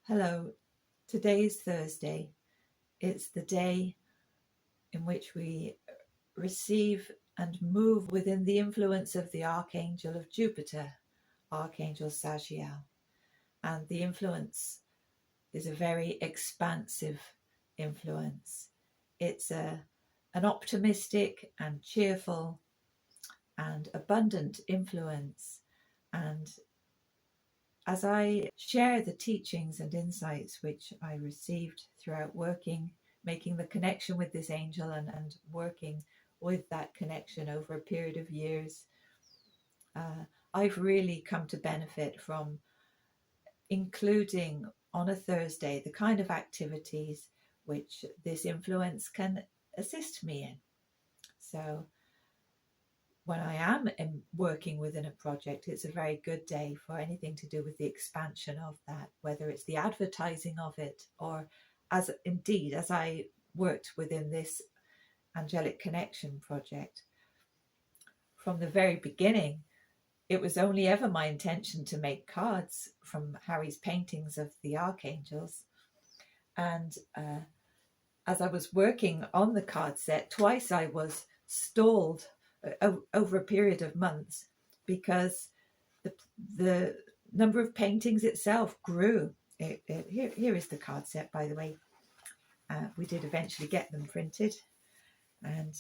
Hello, today is Thursday. It's the day in which we receive and move within the influence of the Archangel of Jupiter, Archangel Sachiel. And the influence is a very expansive influence. It's an optimistic and cheerful and abundant influence. And as I share the teachings and insights which I received throughout making the connection with this angel and working with that connection over a period of years, I've really come to benefit from including on a Thursday the kind of activities which this influence can assist me in. So when I am working within a project, it's a very good day for anything to do with the expansion of that, whether it's the advertising of it or as I worked within this Angelic Connection project. From the very beginning, it was only ever my intention to make cards from Harry's paintings of the archangels. And as I was working on the card set, twice I was stalled over a period of months because the number of paintings itself grew. Here is the card set, by the way. We did eventually get them printed. And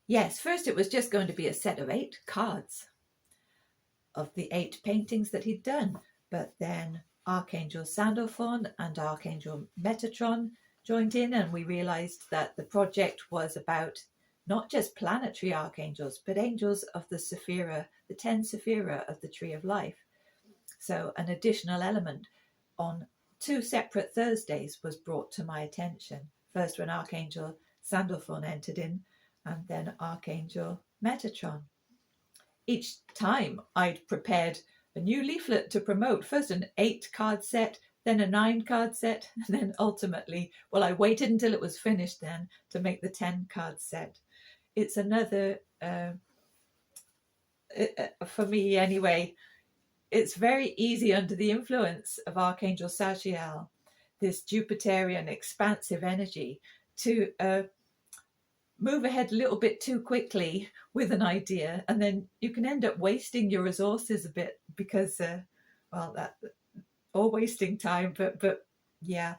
yes, first it was just going to be a set of 8 cards of the 8 paintings that he'd done. But then Archangel Sandalphon and Archangel Metatron joined in, and we realized that the project was about not just planetary archangels, but angels of the Sephira, the 10 Sephira of the Tree of Life. So an additional element on 2 separate Thursdays was brought to my attention. First when Archangel Sandalphon entered in, and then Archangel Metatron. Each time I'd prepared a new leaflet to promote, first an 8 card set, then a 9 card set, and then ultimately, I waited until it was finished then to make the 10 card set. It's another, for me anyway, it's very easy under the influence of Archangel Sachiel, this Jupiterian expansive energy, to move ahead a little bit too quickly with an idea, and then you can end up wasting your resources a bit because, or wasting time, but yeah,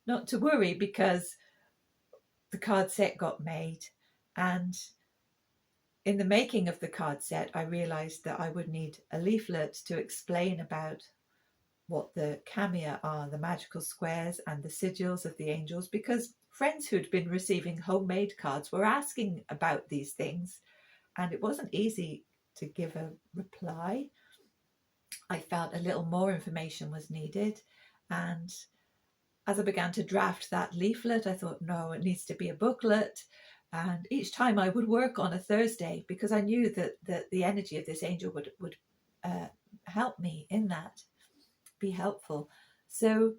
not to worry, because the card set got made. And in the making of the card set, I realized that I would need a leaflet to explain about what the kamea are, the magical squares and the sigils of the angels, because friends who'd been receiving homemade cards were asking about these things, and it wasn't easy to give a reply. I felt a little more information was needed, and as I began to draft that leaflet, I thought, no, it needs to be a booklet. And each time I would work on a Thursday, because I knew that the energy of this angel would help me in that, be helpful. So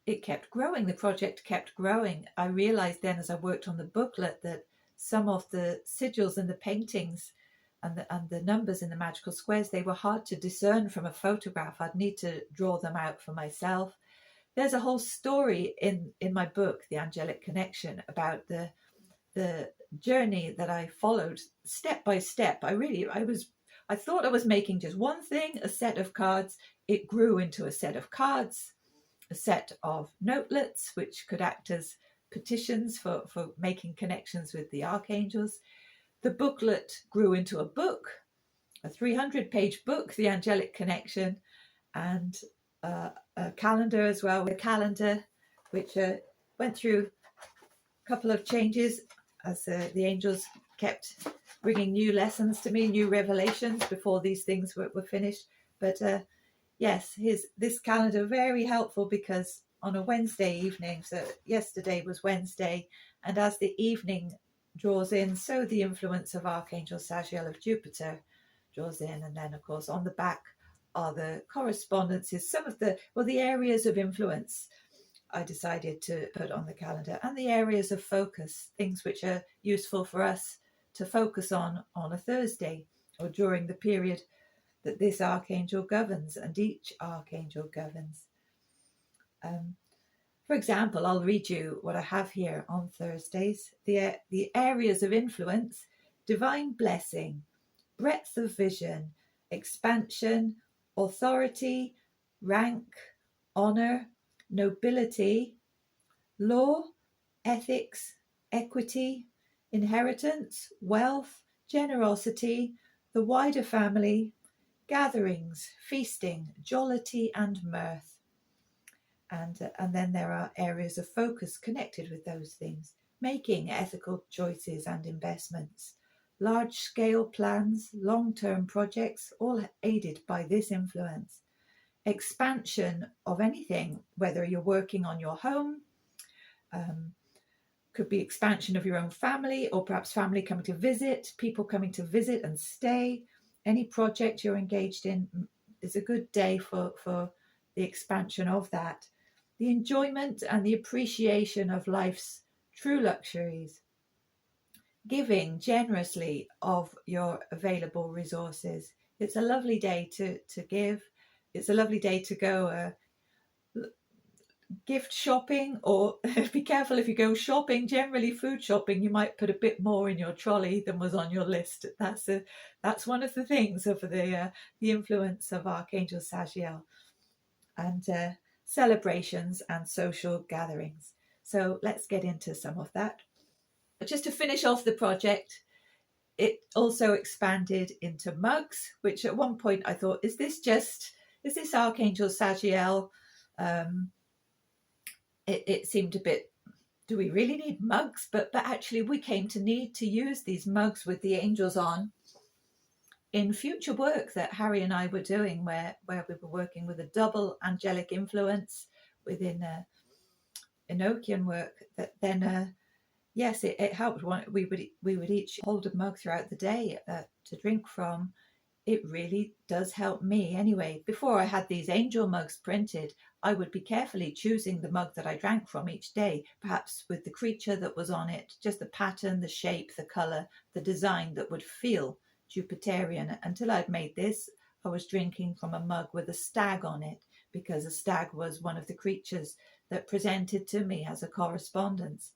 it kept growing. The project kept growing. I realized then as I worked on the booklet that some of the sigils and the paintings and the numbers in the magical squares, they were hard to discern from a photograph. I'd need to draw them out for myself. There's a whole story in my book, The Angelic Connection, about the journey that I followed step by step. I thought I was making just one thing, a set of cards. It grew into a set of cards, a set of notelets, which could act as petitions for making connections with the archangels. The booklet grew into a book, a 300-page book, The Angelic Connection, and a calendar as well, a calendar which went through a couple of changes as the angels kept bringing new lessons to me, new revelations before these things were finished. But yes, this calendar very helpful, because on a Wednesday evening, so yesterday was Wednesday, and as the evening draws in, so the influence of Archangel Sachiel of Jupiter draws in, and then of course on the back are the correspondences, some of the areas of influence I decided to put on the calendar, and the areas of focus, things which are useful for us to focus on a Thursday or during the period that this archangel governs, and each archangel governs. For example, I'll read you what I have here on Thursdays. The areas of influence: divine blessing, breadth of vision, expansion, authority, rank, honor, nobility, law, ethics, equity, inheritance, wealth, generosity, the wider family, gatherings, feasting, jollity, and mirth. And then there are areas of focus connected with those things: making ethical choices and investments, large-scale plans, long-term projects, all aided by this influence. Expansion of anything, whether you're working on your home, could be expansion of your own family, or perhaps family coming to visit, people coming to visit and stay. Any project you're engaged in is a good day for the expansion of that. The enjoyment and the appreciation of life's true luxuries. Giving generously of your available resources. It's a lovely day to give. It's a lovely day to go gift shopping, or be careful if you go shopping. Generally food shopping, you might put a bit more in your trolley than was on your list. That's one of the things of the influence of Archangel Sachiel. And celebrations and social gatherings. So let's get into some of that. But just to finish off the project, it also expanded into mugs, which at one point I thought, is this Archangel Sachiel? It seemed a bit, do we really need mugs? But actually we came to need to use these mugs with the angels on in future work that Harry and I were doing, where we were working with a double angelic influence within Enochian work. That then, yes, it helped. We would each hold a mug throughout the day to drink from. It really does help me. Anyway, before I had these angel mugs printed, I would be carefully choosing the mug that I drank from each day, perhaps with the creature that was on it, just the pattern, the shape, the colour, the design that would feel Jupiterian. Until I'd made this, I was drinking from a mug with a stag on it, because a stag was one of the creatures that presented to me as a correspondence.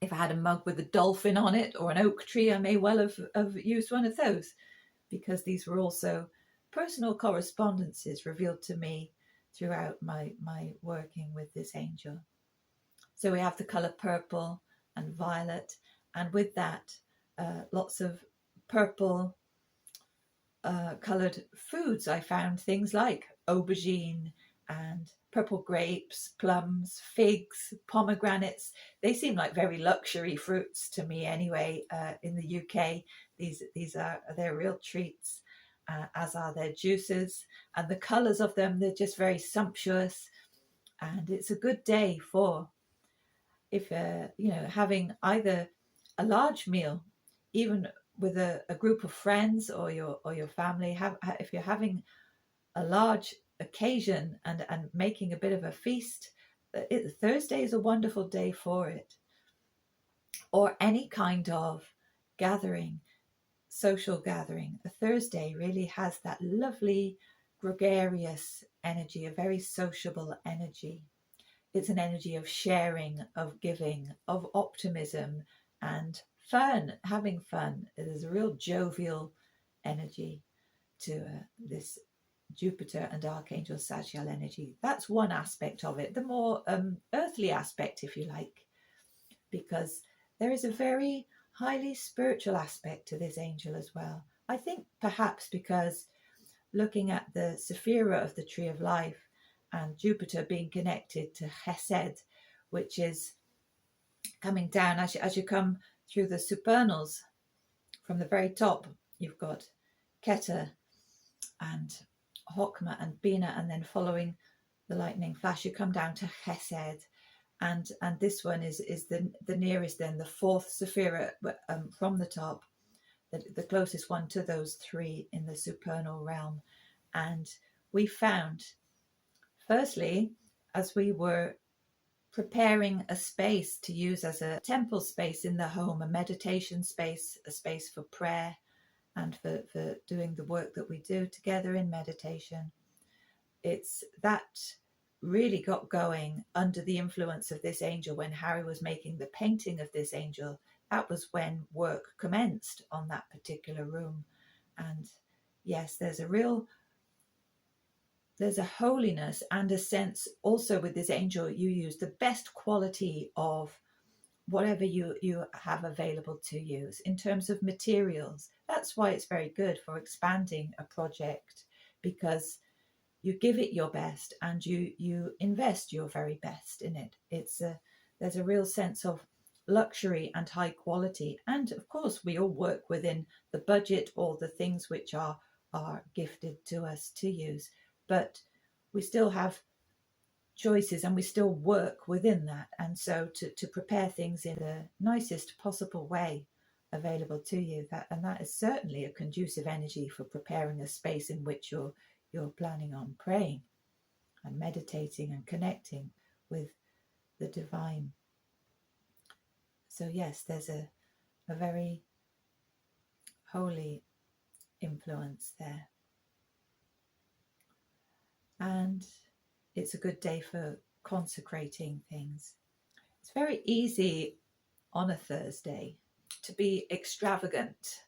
If I had a mug with a dolphin on it or an oak tree, I may well have used one of those, because these were also personal correspondences revealed to me throughout my working with this angel. So we have the colour purple and violet, and with that lots of purple coloured foods. I found things like aubergine and purple grapes, plums, figs, pomegranates. They seem like very luxury fruits to me anyway. In the UK, they're real treats, as are their juices, and the colours of them, they're just very sumptuous. And it's a good day for, if having either a large meal, even with a group of friends or your family. If you're having a large occasion and making a bit of a feast, Thursday is a wonderful day for it. Or any kind of gathering, social gathering. A Thursday really has that lovely gregarious energy, a very sociable energy. It's an energy of sharing, of giving, of optimism and fun, having fun. There's a real jovial energy to this Jupiter and Archangel Sachiel energy. That's one aspect of it, the more earthly aspect, if you like, because there is a very highly spiritual aspect to this angel as well. I think perhaps because looking at the Sephira of the Tree of Life and Jupiter being connected to Chesed, which is coming down as you come through the supernals from the very top. You've got Keter and Hokmah and Bina, and then following the lightning flash, you come down to Chesed, and this one is the nearest, then the fourth Sephira from the top, the closest one to those three in the supernal realm. And we found, firstly, as we were preparing a space to use as a temple space in the home, a meditation space, a space for prayer and for doing the work that we do together in meditation. It's that really got going under the influence of this angel when Harry was making the painting of this angel. That was when work commenced on that particular room. And yes, there's a holiness and a sense also with this angel. You use the best quality of whatever you have available to use in terms of materials. That's why it's very good for expanding a project, because you give it your best and you invest your very best in it. There's a real sense of luxury and high quality, and of course we all work within the budget or the things which are gifted to us to use, but we still have choices and we still work within that. And so to prepare things in the nicest possible way available to you, that is certainly a conducive energy for preparing a space in which you're planning on praying and meditating and connecting with the divine. So yes, there's a very holy influence there. And it's a good day for consecrating things. It's very easy on a Thursday to be extravagant,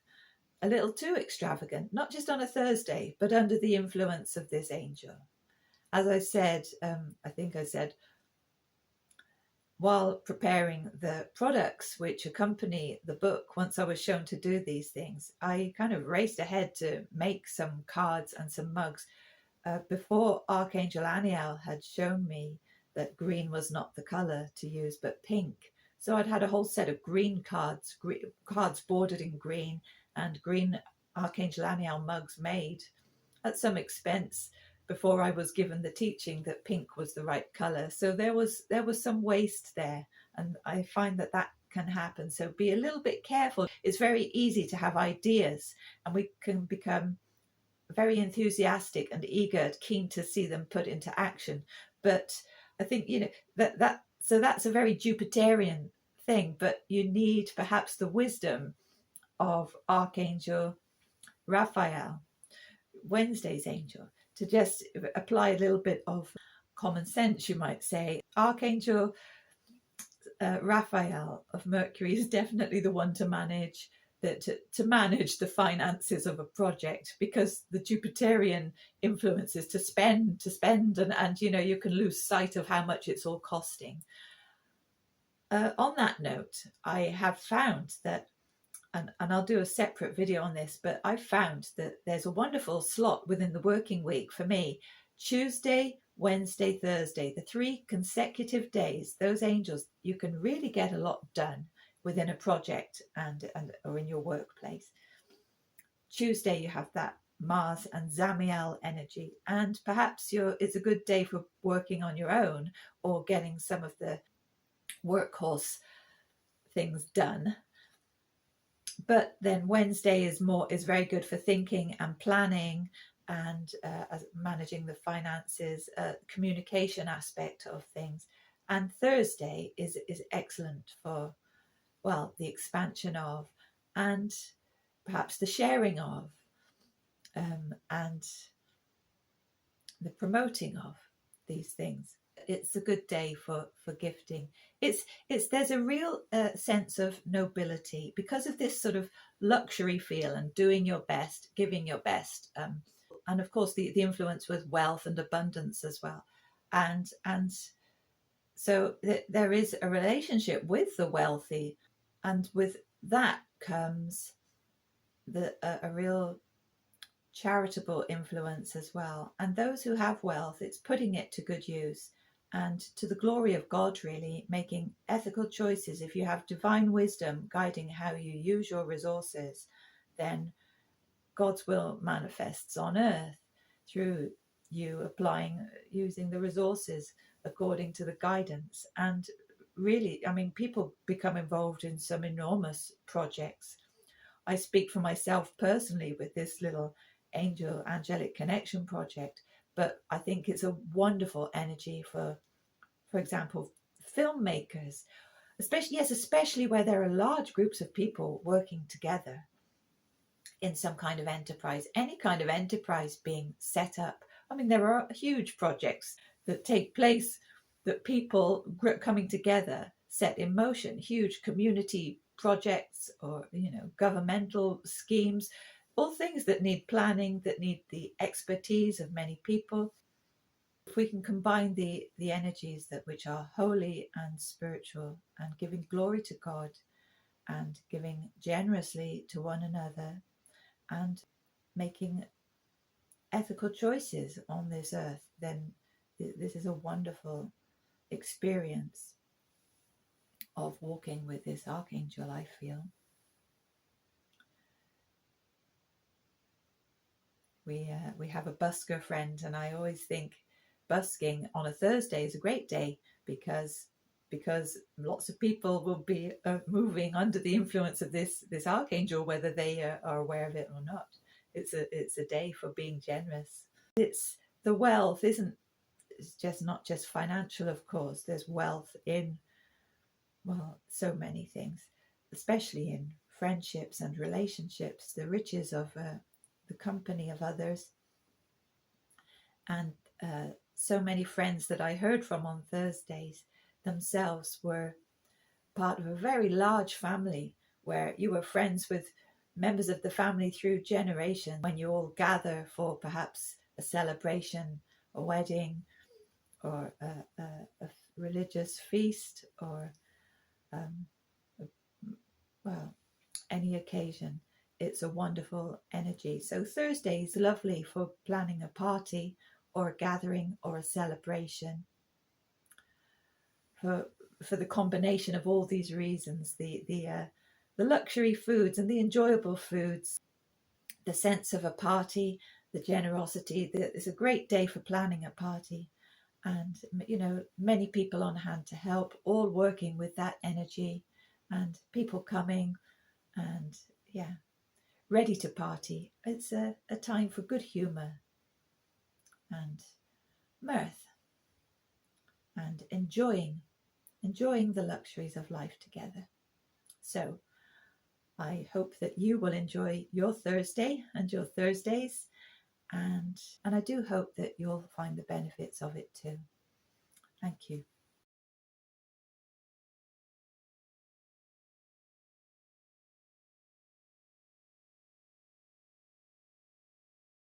a little too extravagant, not just on a Thursday, but under the influence of this angel. As I said, I think I said, while preparing the products which accompany the book, once I was shown to do these things, I kind of raced ahead to make some cards and some mugs before Archangel Aniel had shown me that green was not the colour to use, but pink. So I'd had a whole set of green cards bordered in green, and green Archangel Aniel mugs made at some expense before I was given the teaching that pink was the right colour. So there was some waste there, and I find that can happen. So be a little bit careful. It's very easy to have ideas, and we can become very enthusiastic and eager, keen to see them put into action. But I think, so that's a very Jupiterian thing, but you need perhaps the wisdom of Archangel Raphael, Wednesday's angel, to just apply a little bit of common sense, you might say. Archangel Raphael of Mercury is definitely the one to manage the finances of a project, because the Jupiterian influence is to spend and you can lose sight of how much it's all costing. On that note, I have found that, and I'll do a separate video on this, but I've found that there's a wonderful slot within the working week for me. Tuesday, Wednesday, Thursday, the 3 consecutive days, those angels, you can really get a lot done within a project and or in your workplace. Tuesday you have that Mars and Zamiel energy, and perhaps it's a good day for working on your own or getting some of the workhorse things done. But then Wednesday is very good for thinking and planning and managing the finances, communication aspect of things. And Thursday is excellent for, well, the expansion of and perhaps the sharing of and the promoting of these things. It's a good day for gifting. There's a real sense of nobility because of this sort of luxury feel and doing your best, giving your best, and of course the influence with wealth and abundance as well, and so there is a relationship with the wealthy, and with that comes a real charitable influence as well. And those who have wealth, it's putting it to good use and to the glory of God, really, making ethical choices. If you have divine wisdom guiding how you use your resources, then God's will manifests on earth through you using the resources according to the guidance. And really, I mean, people become involved in some enormous projects. I speak for myself personally with this little angelic connection project, but I think it's a wonderful energy for example, filmmakers, especially where there are large groups of people working together. in some kind of enterprise, any kind of enterprise being set up. I mean, there are huge projects that take place, that people coming together set in motion, huge community projects, or governmental schemes, all things that need planning, that need the expertise of many people. If we can combine the energies that which are holy and spiritual, and giving glory to God, and giving generously to one another, and making ethical choices on this earth, then this is a wonderful experience of walking with this archangel, I feel. We have a busker friend, and I always think busking on a Thursday is a great day because lots of people will be moving under the influence of this archangel, whether they are aware of it or not. It's a day for being generous. It's the wealth isn't it's just not just financial, of course. There's wealth in, well, so many things, especially in friendships and relationships, the riches of the company of others. And so many friends that I heard from on Thursdays themselves were part of a very large family, where you were friends with members of the family through generations, when you all gather for perhaps a celebration, a wedding, or a religious feast, or well, any occasion. It's a wonderful energy. So Thursday is lovely for planning a party or a gathering or a celebration. For the combination of all these reasons, the luxury foods and the enjoyable foods, the sense of a party, the generosity. It's a great day for planning a party, and many people on hand to help, all working with that energy, and people coming and ready to party. It's a time for good humour and mirth, and enjoying the luxuries of life together. So I hope that you will enjoy your Thursday and your Thursdays, and I do hope that you'll find the benefits of it too. Thank you.